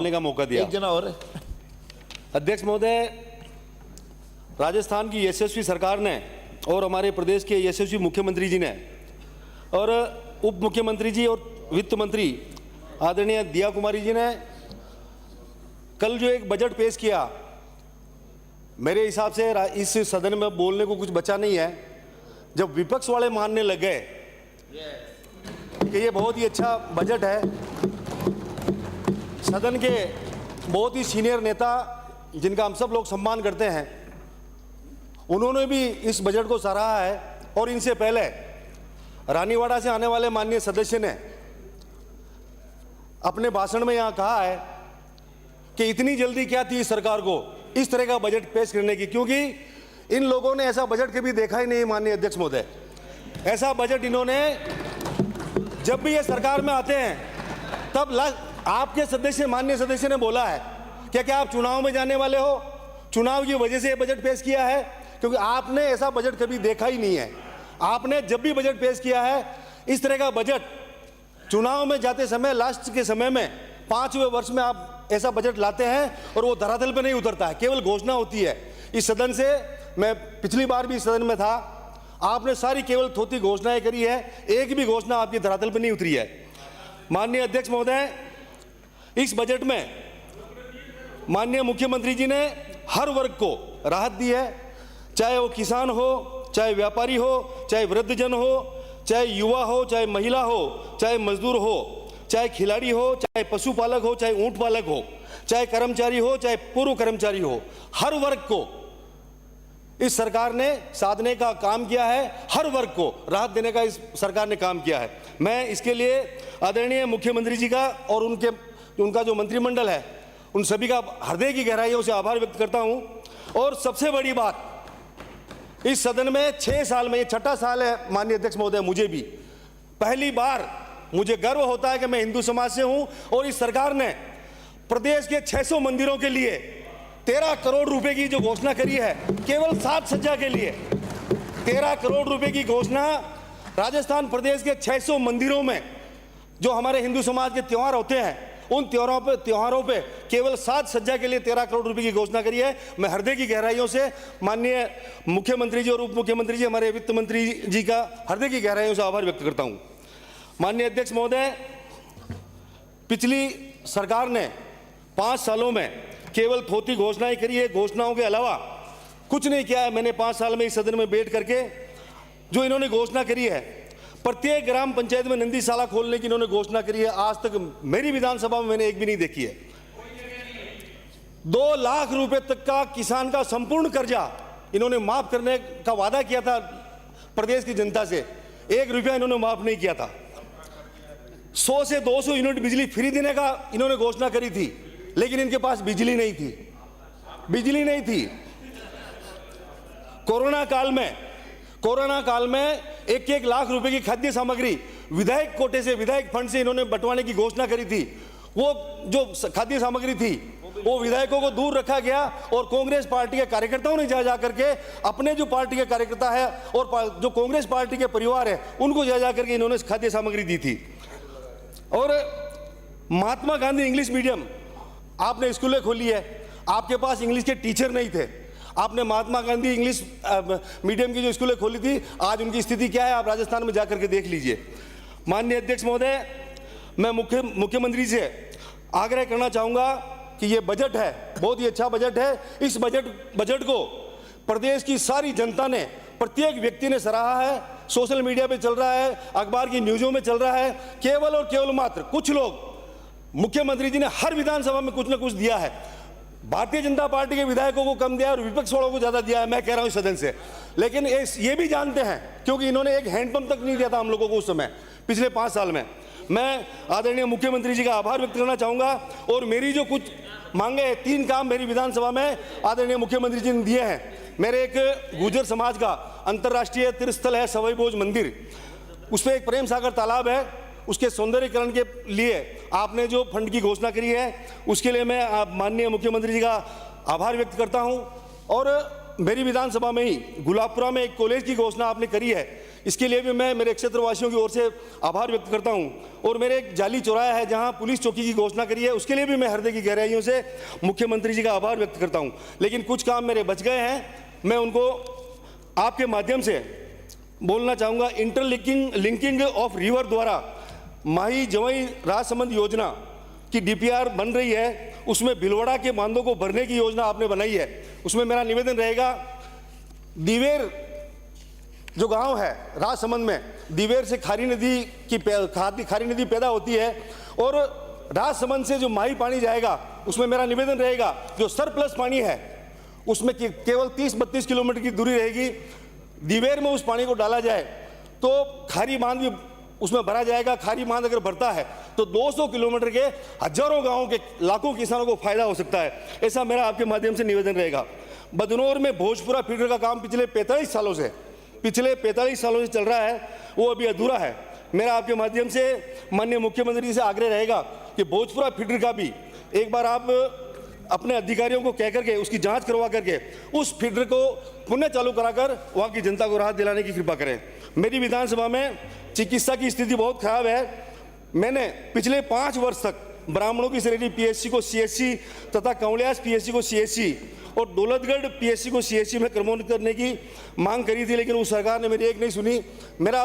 का मौका दिया। एक जना और। अध्यक्ष महोदय, राजस्थान की यशस्वी सरकार ने और हमारे प्रदेश के यशस्वी मुख्यमंत्री जी ने और उप मुख्यमंत्री जी और वित्त मंत्री आदरणीय दिया कुमारी जी ने कल जो एक बजट पेश किया, मेरे हिसाब से इस सदन में बोलने को कुछ बचा नहीं है। जब विपक्ष वाले मानने लग गए कि ये बहुत ही अच्छा बजट है, सदन के बहुत ही सीनियर नेता जिनका हम सब लोग सम्मान करते हैं, उन्होंने भी इस बजट को सराहा है। और इनसे पहले रानीवाड़ा से आने वाले माननीय सदस्य ने अपने भाषण में यहाँ कहा है कि इतनी जल्दी क्या थी इस सरकार को इस तरह का बजट पेश करने की, क्योंकि इन लोगों ने ऐसा बजट कभी देखा ही नहीं। माननीय अध्यक्ष महोदय, ऐसा बजट इन्होंने जब भी ये सरकार में आते हैं तब आपके सदस्य माननीय सदस्य ने बोला है क्या आप चुनाव में जाने वाले हो, चुनाव की वजह से ये बजट पेश किया है, क्योंकि आपने ऐसा बजट कभी देखा ही नहीं है। आपने जब भी बजट पेश किया है इस तरह का बजट, चुनाव में जाते समय लास्ट के समय में 5वें वर्ष में आप ऐसा बजट लाते हैं और वो धरातल पर नहीं उतरता है, केवल घोषणा होती है। इस सदन से मैं पिछली बार भी इस सदन में था, आपने सारी केवल थोथी घोषणाएं करी है, एक भी घोषणा आपकी धरातल पर नहीं उतरी है। माननीय अध्यक्ष महोदय, इस बजट में माननीय मुख्यमंत्री जी ने हर वर्ग को राहत दी है, चाहे वो किसान हो, चाहे व्यापारी हो, चाहे वृद्धजन हो, चाहे युवा हो, चाहे महिला हो, चाहे मजदूर हो, चाहे खिलाड़ी हो, चाहे पशुपालक हो, चाहे ऊंट पालक हो, चाहे कर्मचारी हो, चाहे पूर्व कर्मचारी हो, हर वर्ग को इस सरकार ने साधने का काम किया है, हर वर्ग को राहत देने का इस सरकार ने काम किया है। मैं इसके लिए आदरणीय मुख्यमंत्री जी का और उनका जो मंत्रिमंडल है उन सभी का हृदय की गहराइयों से आभार व्यक्त करता हूं। और सबसे बड़ी बात, इस सदन में 6 साल में, ये 6ठा साल है माननीय अध्यक्ष महोदय, मुझे भी पहली बार मुझे गर्व होता है कि मैं हिंदू समाज से हूं और इस सरकार ने प्रदेश के 600 मंदिरों के लिए 13 करोड़ रुपए की जो घोषणा करी है, केवल 7 सज्जा के लिए 13 करोड़ रुपए की घोषणा। राजस्थान प्रदेश के 600 मंदिरों में जो हमारे हिंदू समाज के त्यौहार होते हैं, उन त्योहारों पे केवल 7 सज्जा के लिए 13 करोड़ रुपए की घोषणा करी है। मैं हृदय की गहराइयों से माननीय मुख्यमंत्री जी और उप मुख्यमंत्री जी, हमारे वित्त मंत्री जी का हृदय की गहराइयों से आभार व्यक्त करता हूं। माननीय अध्यक्ष महोदय, पिछली सरकार ने 5 सालों में केवल थोथी घोषणाएं करी है, घोषणाओं के अलावा कुछ नहीं किया है। मैंने 5 साल में इस सदन में बैठ करके जो इन्होंने घोषणा करी है, प्रत्येक ग्राम पंचायत में नंदीशाला खोलने की इन्होंने घोषणा करी है, आज तक मेरी विधानसभा में मैंने एक भी नहीं देखी है। 2 लाख रुपए तक का किसान का संपूर्ण कर्जा इन्होंने माफ करने का वादा किया था प्रदेश की जनता से, 1 रुपया इन्होंने माफ नहीं किया था। 100 से 200 यूनिट बिजली फ्री देने का इन्होंने घोषणा करी थी, लेकिन इनके पास बिजली नहीं थी। कोरोना काल में 1-1 लाख रुपए की खाद्य सामग्री विधायक कोटे से, विधायक फंड से इन्होंने बंटवाने की घोषणा करी थी। वो जो खाद्य सामग्री थी वो विधायकों को दूर रखा गया और कांग्रेस पार्टी के कार्यकर्ताओं ने जा करके अपने जो पार्टी के कार्यकर्ता है और जो कांग्रेस पार्टी के परिवार है उनको जा करके इन्होंने खाद्य सामग्री दी थी। और महात्मा गांधी इंग्लिश मीडियम आपने स्कूलें खोली है, आपके पास इंग्लिश के टीचर नहीं थे, आपने महात्मा गांधी इंग्लिश मीडियम की जो स्कूलें खोली थी, आज उनकी स्थिति क्या है आप राजस्थान में जाकर के देख लीजिए। माननीय अध्यक्ष महोदय, मैं मुख्यमंत्री से आग्रह करना चाहूँगा कि ये बजट है, बहुत ही अच्छा बजट है। इस बजट को प्रदेश की सारी जनता ने, प्रत्येक व्यक्ति ने सराहा है, सोशल मीडिया पे चल रहा है, अखबार की न्यूज़ों में चल रहा है। केवल और केवल मात्र कुछ लोग, मुख्यमंत्री जी ने हर विधानसभा में कुछ न कुछ दिया है। भारतीय जनता पार्टी के विधायकों को कम दिया और विपक्ष वालों को ज़्यादा दिया है, मैं कह रहा हूँ सदन से। लेकिन ये भी जानते हैं, क्योंकि इन्होंने एक हैंडपंप तक नहीं दिया था हम लोगों को उस समय, पिछले 5 साल में। मैं आदरणीय मुख्यमंत्री जी का आभार व्यक्त करना चाहूँगा। और मेरी जो कुछ मांगे हैं, 3 काम मेरी विधानसभा में आदरणीय मुख्यमंत्री जी ने दिए हैं। मेरे एक गुर्जर समाज का अंतर्राष्ट्रीय तीर्थस्थल है सवाई भोज मंदिर, उस पर एक प्रेम सागर तालाब है, उसके सौंदर्यीकरण के लिए आपने जो फंड की घोषणा करी है उसके लिए मैं माननीय मुख्यमंत्री जी का आभार व्यक्त करता हूं। और मेरी विधानसभा में ही गुलाबपुरा में एक कॉलेज की घोषणा आपने करी है, इसके लिए भी मैं मेरे क्षेत्रवासियों की ओर से आभार व्यक्त करता हूं। और मेरे एक जाली चौराहा है जहां पुलिस चौकी की घोषणा करी है, उसके लिए भी मैं हृदय की गहराइयों से मुख्यमंत्री जी का आभार व्यक्त करता हूं। लेकिन कुछ काम मेरे बच गए हैं, मैं उनको आपके माध्यम से बोलना चाहूँगा। लिंकिंग ऑफ रिवर द्वारा माही जवई राजसमंद योजना की DPR बन रही है, उसमें भिलवाड़ा के बांधों को भरने की योजना आपने बनाई है। उसमें मेरा निवेदन रहेगा, दिवेर जो गांव है राजसमंद में, दिवेर से खारी नदी पैदा होती है और राजसमंद से जो माही पानी जाएगा उसमें मेरा निवेदन रहेगा, जो सरप्लस पानी है उसमें केवल 30-32 किलोमीटर की दूरी रहेगी। दिवेर में उस पानी को डाला जाए तो खारी बांध भी उसमें भरा जाएगा। खारी बांध अगर भरता है तो 200 किलोमीटर के हजारों गांवों के लाखों किसानों को फायदा हो सकता है। ऐसा मेरा आपके माध्यम से निवेदन रहेगा। बदनौर में भोजपुरा फीडर का काम पिछले 45 सालों से चल रहा है, वो अभी अधूरा है। मेरा आपके माध्यम से माननीय मुख्यमंत्री जी से आग्रह रहेगा कि भोजपुरा फीडर का भी एक बार आप अपने अधिकारियों को कह करके उसकी जांच करवा करके उस फीडर को पुनः चालू कराकर वहाँ की जनता को राहत दिलाने की कृपा करें। मेरी विधानसभा में चिकित्सा की स्थिति बहुत खराब है। मैंने पिछले 5 वर्ष तक ब्राह्मणों की श्रेणी PSC को CSC तथा कंवलियास PSC को CSC और दौलतगढ़ PSC को CSC में क्रमोन्नत करने की मांग करी थी, लेकिन उस सरकार ने मेरी एक नहीं सुनी। मेरा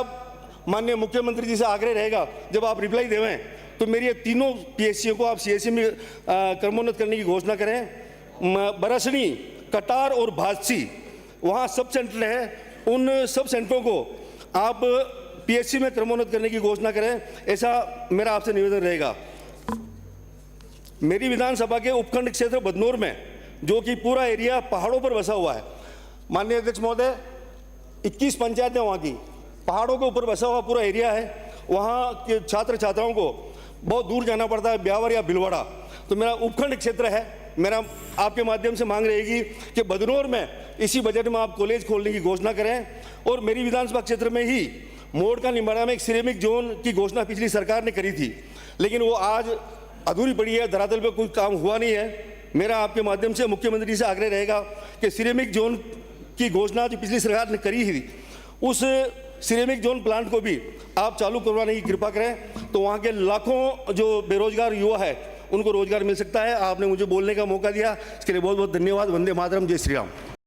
माननीय मुख्यमंत्री जी से आग्रह रहेगा, जब आप रिप्लाई देवें तो मेरी ये तीनों PSC को आप CSC में क्रमोन्नत करने की घोषणा करें। बरसनी, कटार और भादसी वहाँ सब सेंटर है, उन सब सेंटरों को आप PSC में क्रमोन्नत करने की घोषणा करें, ऐसा मेरा आपसे निवेदन रहेगा। मेरी विधानसभा के उपखंड क्षेत्र बदनौर में, जो कि पूरा एरिया पहाड़ों पर बसा हुआ है, माननीय अध्यक्ष महोदय 21 पंचायतें वहाँ की पहाड़ों के ऊपर बसा हुआ पूरा एरिया है। वहाँ के छात्र छात्राओं को बहुत दूर जाना पड़ता है, ब्यावर या भिलवाड़ा। तो मेरा उपखंड क्षेत्र है, मेरा आपके माध्यम से मांग रहेगी कि बदनौर में इसी बजट में आप कॉलेज खोलने की घोषणा करें। और मेरी विधानसभा क्षेत्र में ही मोड़ का निम्बाड़ा में एक सिरेमिक जोन की घोषणा पिछली सरकार ने करी थी, लेकिन वो आज अधूरी पड़ी है, धरातल पर कोई काम हुआ नहीं है। मेरा आपके माध्यम से मुख्यमंत्री से आग्रह रहेगा कि सिरेमिक जोन की घोषणा जो पिछली सरकार ने करी थी, उस सिरेमिक जोन प्लांट को भी आप चालू करवाने की कृपा करें, तो वहाँ के लाखों जो बेरोजगार युवा है उनको रोजगार मिल सकता है। आपने मुझे बोलने का मौका दिया, इसके लिए बहुत बहुत धन्यवाद। वंदे मातरम, जय श्री राम।